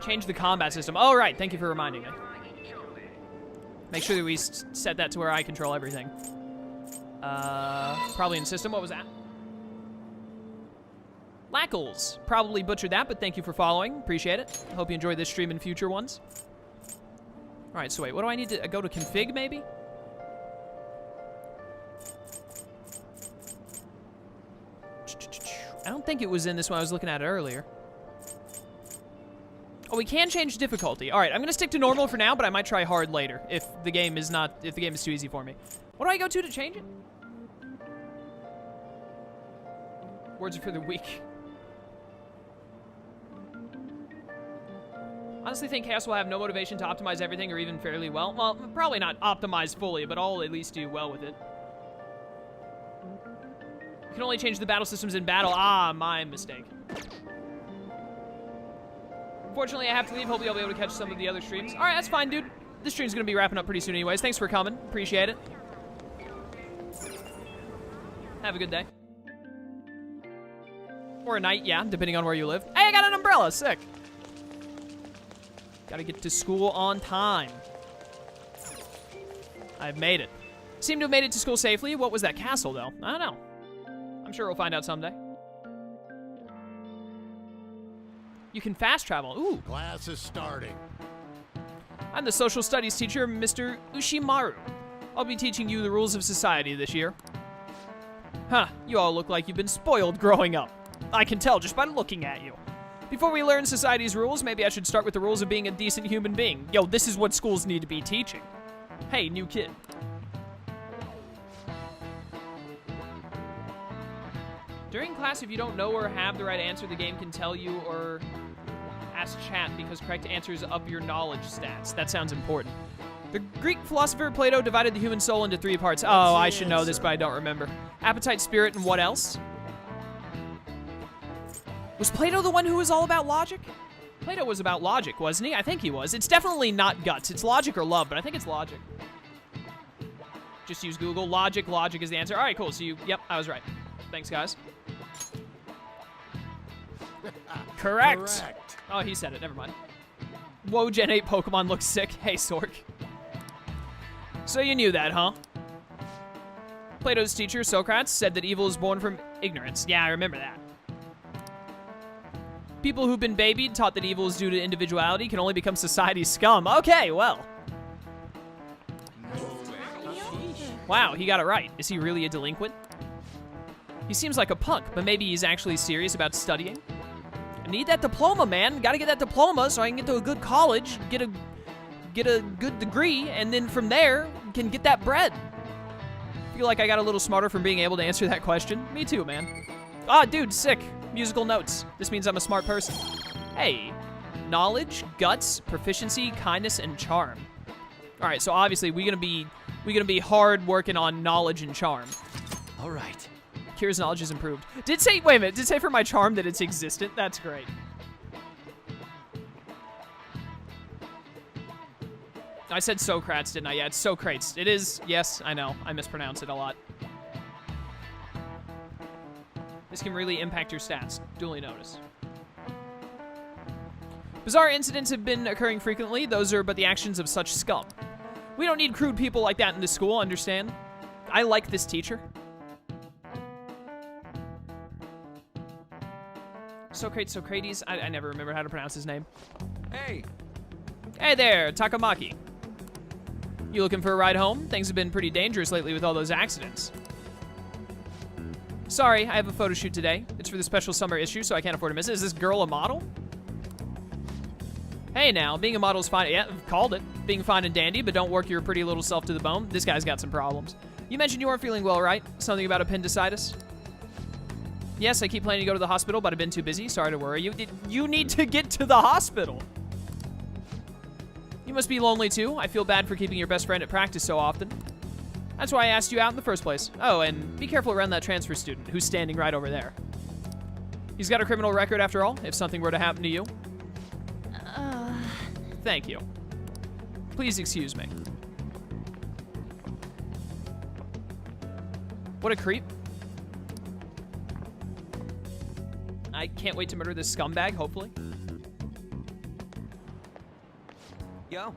Change the combat system. Oh, right. Thank you for reminding me. Make sure that we set that to where I control everything. Probably in system. What was that? Lackles. Probably butchered that, but thank you for following. Appreciate it. Hope you enjoy this stream and future ones. All right, so wait. What do I need to go to config, maybe? I don't think it was in this one I was looking at earlier. Oh, we can change difficulty. All right, I'm gonna stick to normal for now, but I might try hard later if the game is too easy for me. What do I go to change it? Words for the week. Honestly think Chaos will have no motivation to optimize everything or even fairly well. Well, probably not optimize fully, but I'll at least do well with it. You can only change the battle systems in battle. Ah, my mistake. Unfortunately, I have to leave. Hopefully, I'll be able to catch some of the other streams. All right, that's fine, dude. This stream's going to be wrapping up pretty soon anyways. Thanks for coming. Appreciate it. Have a good day. Or a night, yeah, depending on where you live. Hey, I got an umbrella. Sick. Gotta get to school on time. I've made it. Seem to have made it to school safely. What was that castle, though? I don't know. I'm sure we'll find out someday. You can fast travel. Ooh. Class is starting. I'm the social studies teacher, Mr. Ushimaru. I'll be teaching you the rules of society this year. Huh, you all look like you've been spoiled growing up. I can tell just by looking at you. Before we learn society's rules, maybe I should start with the rules of being a decent human being. Yo, this is what schools need to be teaching. Hey, new kid. During class, if you don't know or have the right answer, the game can tell you or ask chat because correct answers up your knowledge stats. That sounds important. The Greek philosopher Plato divided the human soul into 3 parts. Oh, I should know this, but I don't remember. Appetite, spirit, and what else? Was Plato the one who was all about logic? Plato was about logic, wasn't he? I think he was. It's definitely not guts. It's logic or love, but I think it's logic. Just use Google. Logic is the answer. All right, cool. So yep, I was right. Thanks, guys. Correct. Oh, he said it. Never mind. Whoa, Gen 8 Pokemon looks sick. Hey, Sork. So you knew that, huh? Plato's teacher, Socrates, said that evil is born from ignorance. Yeah, I remember that. People who've been babied taught that evil is due to individuality can only become society's scum. Okay, well. Wow, he got it right. Is he really a delinquent? He seems like a punk, but maybe he's actually serious about studying. I need that diploma, man. Gotta get that diploma so I can get to a good college, get a good degree, and then from there, can get that bread. Feel like I got a little smarter from being able to answer that question. Me too, man. Ah, dude, sick. Musical notes. This means I'm a smart person. Hey. Knowledge, guts, proficiency, kindness, and charm. All right, so obviously we're gonna be hard working on knowledge and charm. All right. Kira's knowledge is improved. Wait a minute, did it say for my charm that it's existent? That's great. I said Socrates, didn't I? Yeah, it's Socrates. It is, yes, I know. I mispronounce it a lot. This can really impact your stats. Duly noticed. Bizarre incidents have been occurring frequently. Those are but the actions of such scum. We don't need crude people like that in this school, understand? I like this teacher. Socrates? I never remember how to pronounce his name. Hey. Hey there, Takamaki. You looking for a ride home? Things have been pretty dangerous lately with all those accidents. Sorry, I have a photo shoot today. It's for the special summer issue, so I can't afford to miss it. Is this girl a model? Hey now, being a model is fine. Yeah, called it. Being fine and dandy, but don't work your pretty little self to the bone. This guy's got some problems. You mentioned you weren't feeling well, right? Something about appendicitis? Yes, I keep planning to go to the hospital, but I've been too busy. Sorry to worry you. You need to get to the hospital. You must be lonely too. I feel bad for keeping your best friend at practice so often. That's why I asked you out in the first place. Oh, and be careful around that transfer student who's standing right over there. He's got a criminal record after all, if something were to happen to you. Thank you. Please excuse me. What a creep. I can't wait to murder this scumbag, hopefully. Yo.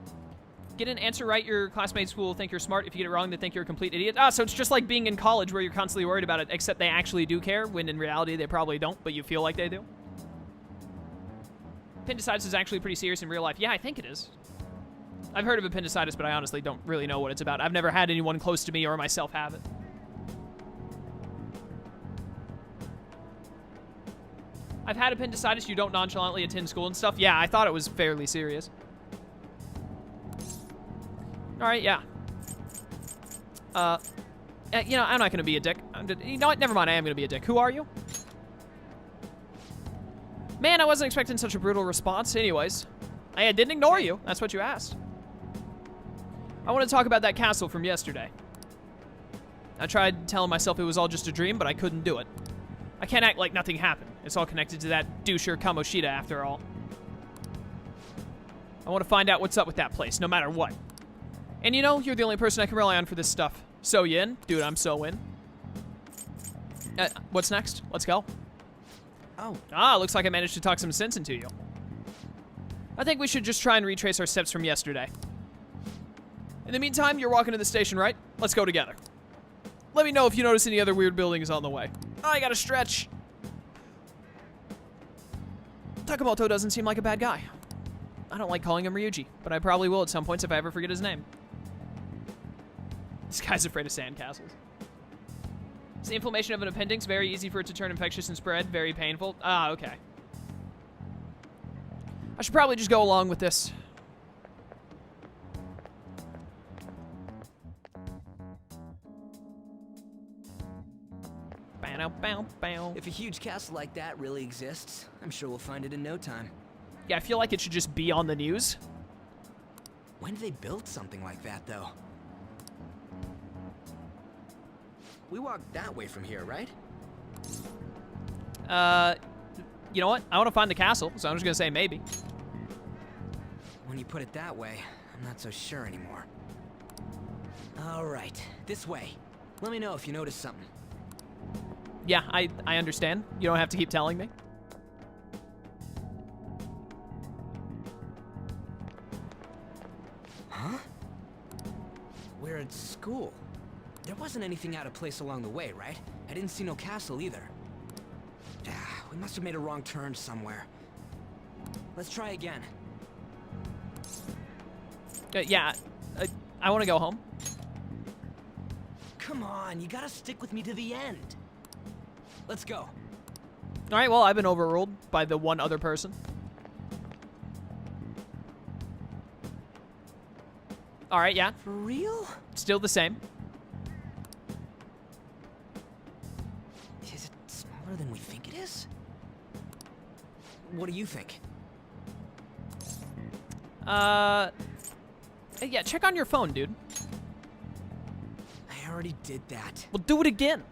Get an answer right, your classmates will think you're smart. If you get it wrong, they think you're a complete idiot. Ah, so it's just like being in college where you're constantly worried about it, except they actually do care, when in reality they probably don't, but you feel like they do. Appendicitis is actually pretty serious in real life. Yeah, I think it is. I've heard of appendicitis, but I honestly don't really know what it's about. I've never had anyone close to me or myself have it. I've had appendicitis. You don't nonchalantly attend school and stuff. Yeah, I thought it was fairly serious. All right, yeah. You know, I'm not gonna be a dick. You know what? Never mind. I am gonna be a dick. Who are you? Man, I wasn't expecting such a brutal response. Anyways, I didn't ignore you. That's what you asked. I want to talk about that castle from yesterday. I tried telling myself it was all just a dream, but I couldn't do it. I can't act like nothing happened. It's all connected to that doucher Kamoshida, after all. I want to find out what's up with that place, no matter what. And you know, you're the only person I can rely on for this stuff. So you in? Dude, I'm so in. What's next? Let's go. Oh. Ah, looks like I managed to talk some sense into you. I think we should just try and retrace our steps from yesterday. In the meantime, you're walking to the station, right? Let's go together. Let me know if you notice any other weird buildings on the way. Oh, I gotta stretch. Takamoto doesn't seem like a bad guy. I don't like calling him Ryuji, but I probably will at some points if I ever forget his name. This guy's afraid of sandcastles. It's the inflammation of an appendix. Very easy for it to turn infectious and spread. Very painful. Ah, okay. I should probably just go along with this. If a huge castle like that really exists, I'm sure we'll find it in no time. Yeah, I feel like it should just be on the news. When did they build something like that, though? We walked that way from here, right? You know what? I want to find the castle, so I'm just gonna say maybe. When you put it that way, I'm not so sure anymore. All right, this way. Let me know if you notice something. Yeah, I understand. You don't have to keep telling me. Huh? We're at school. There wasn't anything out of place along the way, right? I didn't see no castle either. We must have made a wrong turn somewhere. Let's try again. Yeah, I want to go home. Come on, you gotta stick with me to the end. Let's go. All right, well, I've been overruled by the one other person. All right, yeah. For real? Still the same. Is it smaller than we think it is? What do you think? Yeah, check on your phone, dude. I already did that. Well, do it again.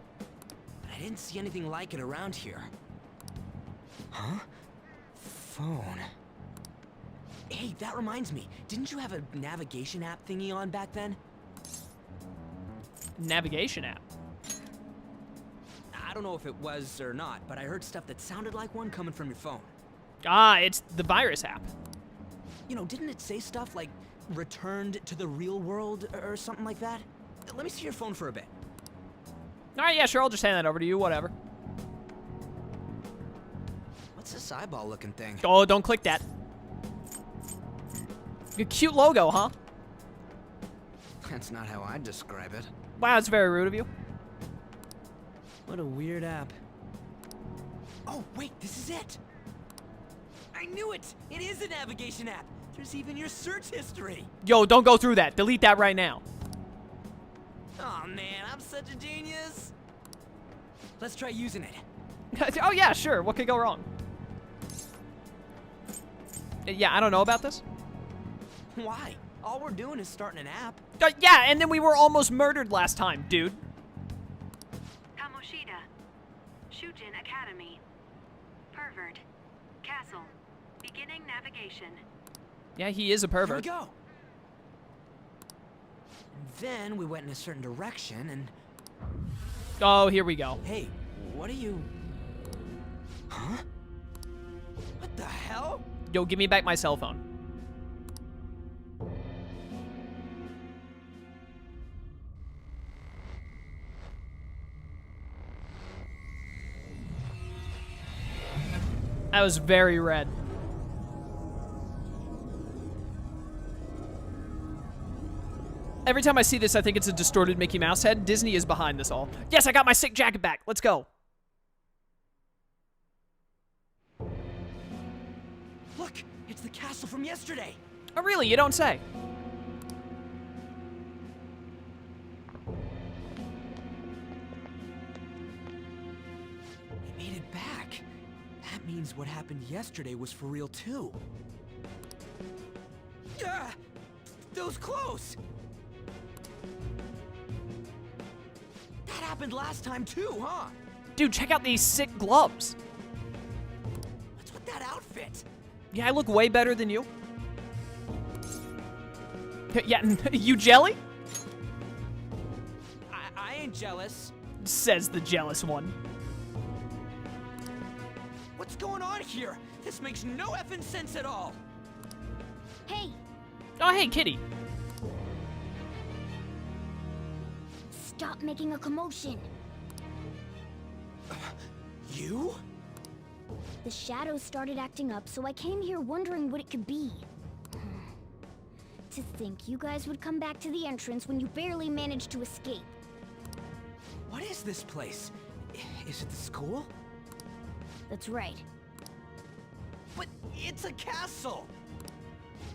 But I didn't see anything like it around here. Huh? Phone. Hey, that reminds me. Didn't you have a navigation app thingy on back then? Navigation app. I don't know if it was or not, but I heard stuff that sounded like one coming from your phone. Ah, it's the virus app. You know, didn't it say stuff like returned to the real world or something like that? Let me see your phone for a bit. All right, yeah, sure. I'll just hand that over to you. Whatever. What's this eyeball-looking thing? Oh, don't click that. A cute logo, huh? That's not how I'd describe it. Wow, that's very rude of you. What a weird app. Oh, wait, this is it! I knew it! It is a navigation app! There's even your search history! Yo, don't go through that. Delete that right now. Oh man, I'm such a genius! Let's try using it. Oh, yeah, sure. What could go wrong? Yeah, I don't know about this. Why? All we're doing is starting an app. Yeah, and then we were almost murdered last time, dude. Kamoshida. Shujin Academy. Pervert. Castle. Beginning navigation. Yeah, he is a Here we pervert. go! And then we went in a certain direction and... Oh, here we go. Hey, what are you... Huh? What the hell? Yo, give me back my cell phone. That was very red. Every time I see this, I think it's a distorted Mickey Mouse head. Disney is behind this all. Yes, I got my sick jacket back. Let's go. Look, it's the castle from yesterday. Oh, really? You don't say. We made it back. That means what happened yesterday was for real too. Ah, those clothes. That happened last time too, huh? Dude, check out these sick gloves. What's with that outfit? Yeah, I look way better than you. Yeah, you jelly? I ain't jealous. Says the jealous one. What's going on here? This makes no effing sense at all. Hey, Oh, hey, kitty. stop making a commotion. You? The shadows started acting up, so I came here wondering what it could be. To think you guys would come back to the entrance when you barely managed to escape. What is this place? Is it the school? That's right. But it's a castle!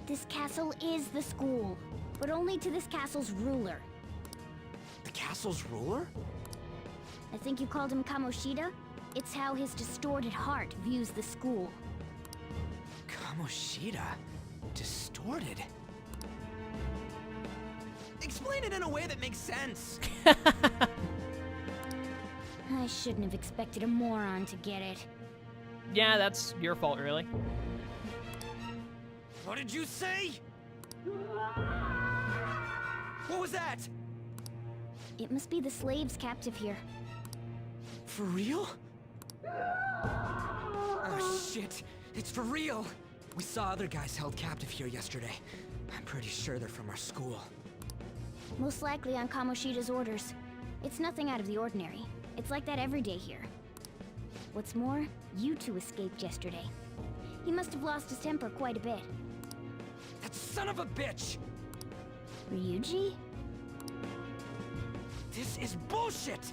This castle is the school, but only to this castle's ruler. The castle's ruler? I think you called him Kamoshida? It's how his distorted heart views the school. Kamoshida? Distorted? Explain it in a way that makes sense. I shouldn't have expected a moron to get it. Yeah, that's your fault, really. What did you say? What was that? It must be the slaves captive here. For real? Oh shit, it's for real. We saw other guys held captive here yesterday. I'm pretty sure they're from our school. Most likely on Kamoshida's orders. It's nothing out of the ordinary. It's like that every day here. What's more, you two escaped yesterday. He must have lost his temper quite a bit. That son of a bitch! Ryuji? This is bullshit!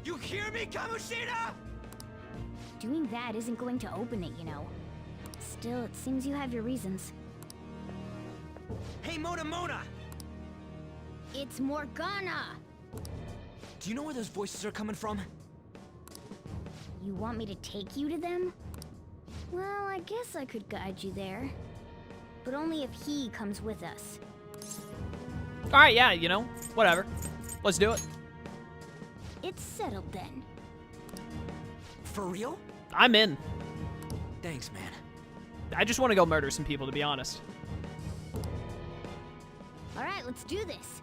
You hear me, Kamoshida? Doing that isn't going to open it, you know. Still, it seems you have your reasons. Hey, Mona! It's Morgana! Do you know where those voices are coming from? You want me to take you to them? Well, I guess I could guide you there. But only if he comes with us. Alright, yeah, you know, whatever. Let's do it. It's settled then. For real? I'm in. Thanks, man. I just want to go murder some people, to be honest. Alright, let's do this.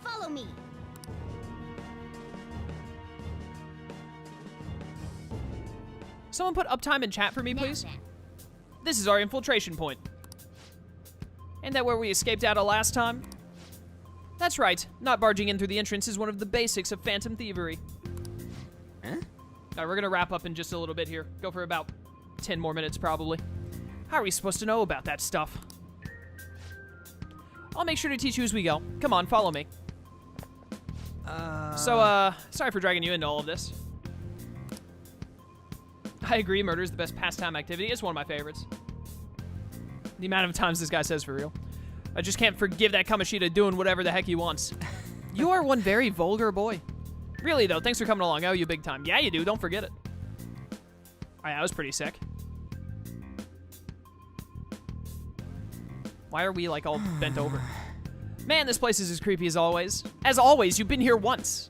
Follow me. Someone put uptime in chat for me, please. Now then. This is our infiltration point. Ain't that where we escaped out of last time? That's right. Not barging in through the entrance is one of the basics of phantom thievery. Huh? Alright, we're gonna wrap up in just a little bit here. Go for about 10 more minutes, probably. How are we supposed to know about that stuff? I'll make sure to teach you as we go. Come on, follow me. Sorry for dragging you into all of this. I agree, murder is the best pastime activity. It's one of my favorites. The amount of times this guy says for real. I just can't forgive that Kamoshida doing whatever the heck he wants. You are one very vulgar boy. Really, though, thanks for coming along. I owe you big time. Yeah, you do. Don't forget it. Alright, that was pretty sick. Why are we, like, all bent over? Man, this place is as creepy as always. As always, you've been here once.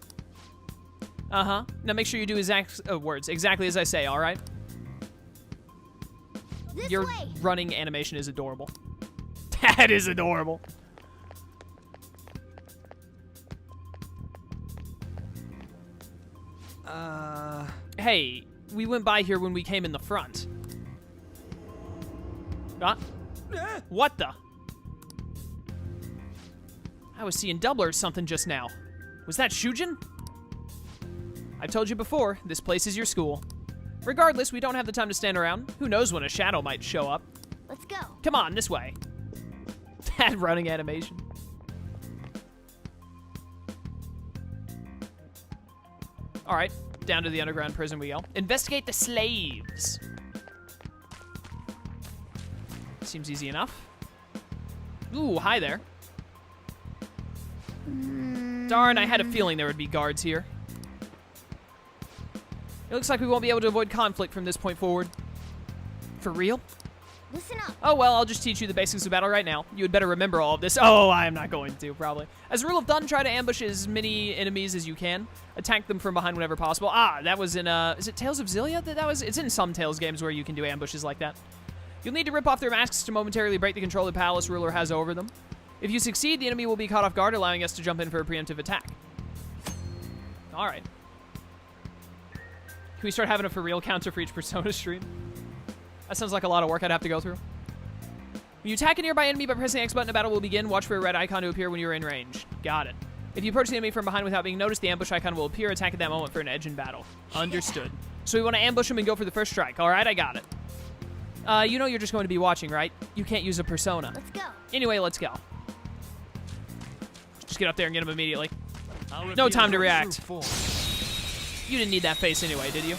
Uh-huh. Now make sure you do words exactly as I say, alright? This Your way. running animation is adorable. That is adorable. Hey, we went by here when we came in the front. Ah? What the? I was seeing double or something just now. Was that Shujin? I've told you before, this place is your school. Regardless, we don't have the time to stand around. Who knows when a shadow might show up. Let's go. Come on, this way. That running animation. All right, down to the underground prison we go. Investigate the slaves. Seems easy enough. Ooh, hi there. Darn, I had a feeling there would be guards here. It looks like we won't be able to avoid conflict from this point forward. For real? Listen up. Oh, well, I'll just teach you the basics of battle right now. You had better remember all of this. Oh, I am not going to, probably. As a rule of thumb, try to ambush as many enemies as you can. Attack them from behind whenever possible. Ah, that was in, is it Tales of Xillia? It's in some Tales games where you can do ambushes like that. You'll need to rip off their masks to momentarily break the control the palace ruler has over them. If you succeed, the enemy will be caught off guard, allowing us to jump in for a preemptive attack. All right. Can we start having a for real counter for each Persona stream? That sounds like a lot of work I'd have to go through. When you attack a nearby enemy by pressing X button, a battle will begin. Watch for a red icon to appear when you're in range. Got it. If you approach the enemy from behind without being noticed, the ambush icon will appear. Attack at that moment for an edge in battle. Understood. So we want to ambush him and go for the first strike. All right, I got it. You know you're just going to be watching, right? You can't use a persona. Let's go. Anyway, let's go. Just get up there and get him immediately. No time to react. You didn't need that face anyway, did you?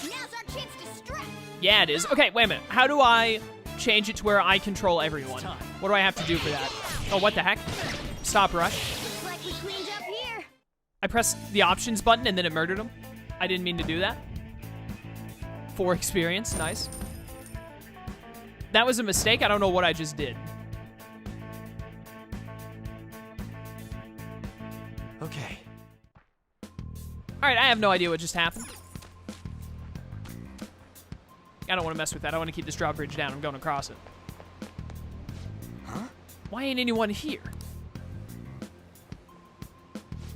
Now's our chance to strike. Yeah, it is. Okay, wait a minute. How do I change it to where I control everyone? What do I have to do for that? Oh, what the heck? Stop rush. Looks like we cleaned up here. I pressed the options button and then it murdered him. I didn't mean to do that. 4 experience, nice. That was a mistake. I don't know what I just did. Okay. All right, I have no idea what just happened. I don't want to mess with that. I want to keep this drawbridge down. I'm going across it. Huh? Why ain't anyone here?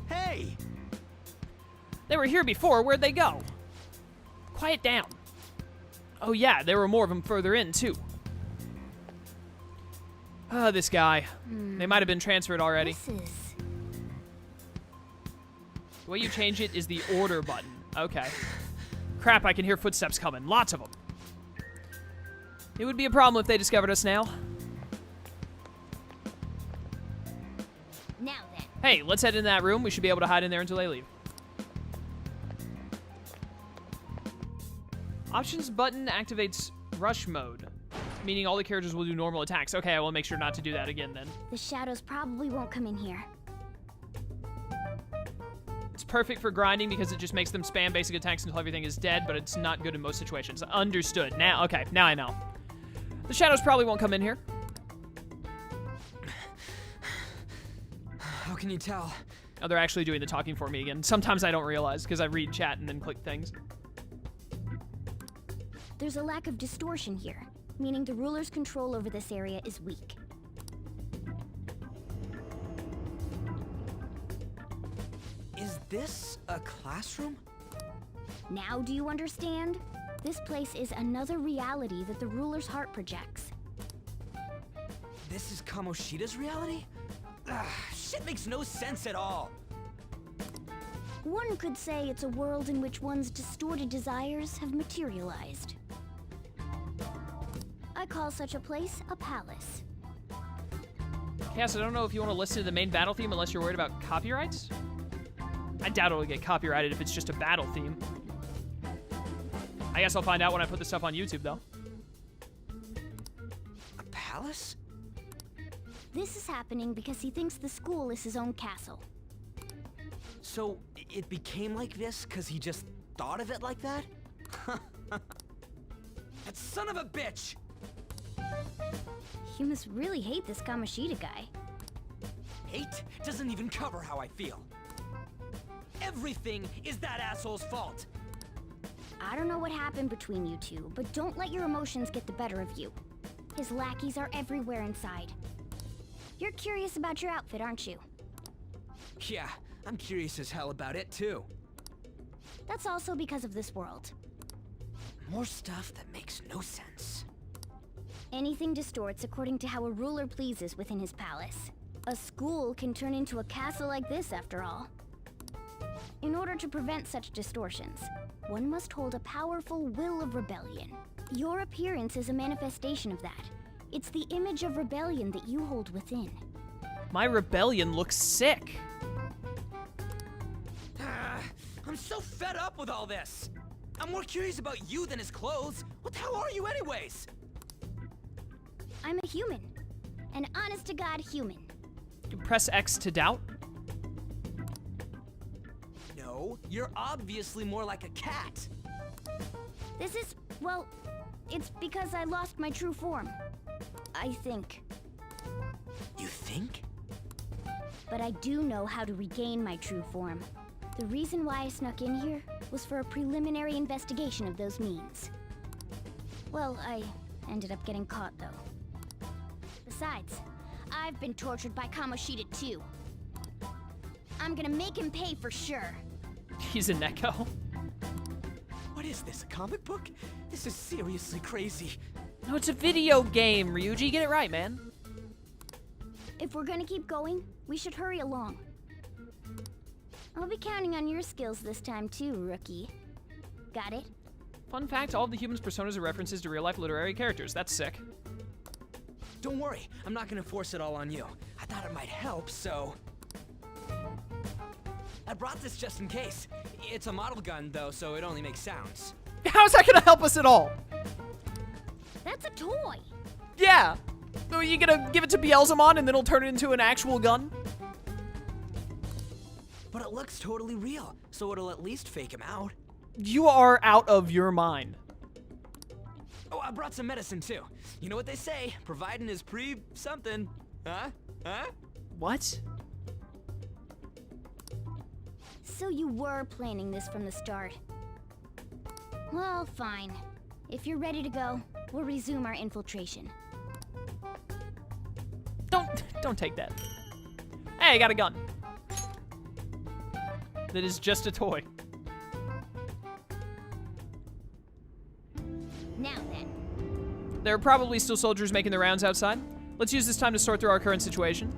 Hey! They were here before. Where'd they go? Quiet down. Oh yeah, there were more of them further in, too. Oh, this guy. They might have been transferred already. This is... The way you change it is the order button. Okay. Crap, I can hear footsteps coming. Lots of them. It would be a problem if they discovered us now. Now then. Hey, let's head in that room. We should be able to hide in there until they leave. Options button activates rush mode, meaning all the characters will do normal attacks. Okay, I will make sure not to do that again then. The shadows probably won't come in here. It's perfect for grinding because it just makes them spam basic attacks until everything is dead, but it's not good in most situations. Understood. Now, okay, now I know. The shadows probably won't come in here. How can you tell? Oh, they're actually doing the talking for me again. Sometimes I don't realize because I read chat and then click things. There's a lack of distortion here, meaning the ruler's control over this area is weak. Is this a classroom? Now do you understand? This place is another reality that the ruler's heart projects. This is Kamoshida's reality? Shit makes no sense at all. One could say it's a world in which one's distorted desires have materialized. I call such a place a palace. Cass, I don't know if you want to listen to the main battle theme unless you're worried about copyrights. I doubt it'll get copyrighted if it's just a battle theme. I guess I'll find out when I put this stuff on YouTube, though. A palace? This is happening because he thinks the school is his own castle. So, it became like this because he just thought of it like that? That son of a bitch! You must really hate this Kamoshida guy. Hate doesn't even cover how I feel. Everything is that asshole's fault. I don't know what happened between you two, but don't let your emotions get the better of you. His lackeys are everywhere inside. You're curious about your outfit, aren't you? Yeah, I'm curious as hell about it too. That's also because of this world. More stuff that makes no sense. Anything distorts according to how a ruler pleases within his palace. A school can turn into a castle like this, after all. In order to prevent such distortions, one must hold a powerful will of rebellion. Your appearance is a manifestation of that. It's the image of rebellion that you hold within. My rebellion looks sick. I'm so fed up with all this. I'm more curious about you than his clothes. What the hell are you anyways? I'm a human. An honest-to-God human. You press X to doubt. No, you're obviously more like a cat. This is, well, it's because I lost my true form. I think. You think? But I do know how to regain my true form. The reason why I snuck in here was for a preliminary investigation of those means. Well, I ended up getting caught, though. Besides, I've been tortured by Kamoshida, too. I'm gonna make him pay for sure. He's a Neko. What is this, a comic book? This is seriously crazy. No, it's a video game, Ryuji. Get it right, man. If we're gonna keep going, we should hurry along. I'll be counting on your skills this time too, rookie. Got it? Fun fact, all of the humans' personas are references to real-life literary characters. That's sick. Don't worry, I'm not gonna force it all on you. I thought it might help, so... I brought this just in case. It's a model gun, though, so it only makes sounds. How is that gonna help us at all? That's a toy! Yeah. Are you gonna give it to Beelzemon and then he'll turn it into an actual gun? But it looks totally real, so it'll at least fake him out. You are out of your mind. Oh, I brought some medicine, too. You know what they say, providing is something. Huh? Huh? What? So you were planning this from the start. Well, fine. If you're ready to go, we'll resume our infiltration. Don't take that. Hey, I got a gun. That is just a toy. Now then. There are probably still soldiers making the rounds outside. Let's use this time to sort through our current situation.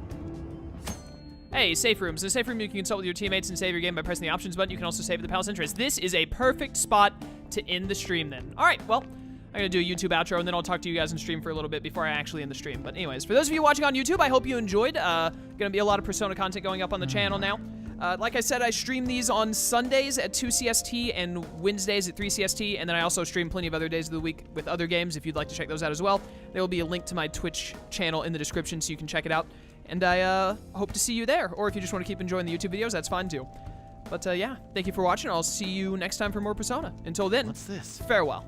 Hey, safe rooms. In a safe room, you can consult with your teammates and save your game by pressing the options button. You can also save at the palace entrance. This is a perfect spot to end the stream then. All right, well, I'm gonna do a YouTube outro and then I'll talk to you guys in stream for a little bit before I actually end the stream. But anyways, for those of you watching on YouTube, I hope you enjoyed. Gonna be a lot of Persona content going up on the channel now. Like I said, I stream these on Sundays at 2 CST and Wednesdays at 3 CST, and then I also stream plenty of other days of the week with other games if you'd like to check those out as well. There will be a link to my Twitch channel in the description so you can check it out. And I hope to see you there, or if you just want to keep enjoying the YouTube videos, that's fine too. But yeah, thank you for watching. I'll see you next time for more Persona. Until then, What's this? farewell.